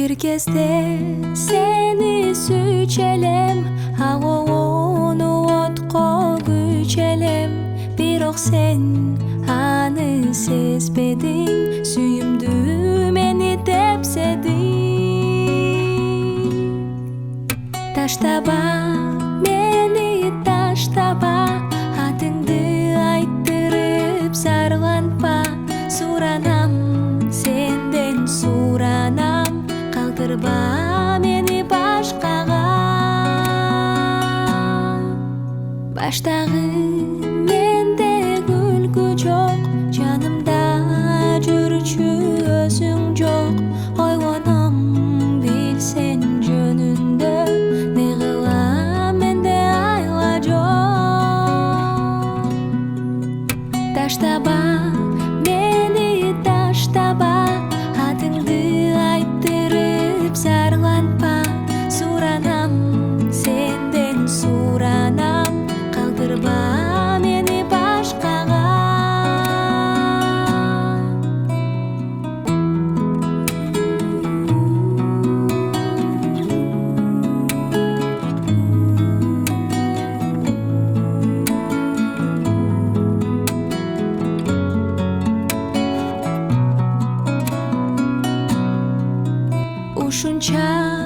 Bir кезде seni sүйчелем, ағуыны отқа көчелем. Бирок сен аны сезбедиң, сүйүмдү мени тепседиң. Таштаба мени, таштаба, атыңды айттырып зарланпа. Суранам, сенден суранам, калтырба мени башкага. Баштагы менде күлкү жок, жанымда жүрчү өзүң жок. Ойлоном билсең жөнүндө, не кылам менде айла жок. Таштаба мени, таштаба, атыңды айттырып зарланпа. Суранам, сенден суранам, калтырба мени башкага. Ушунча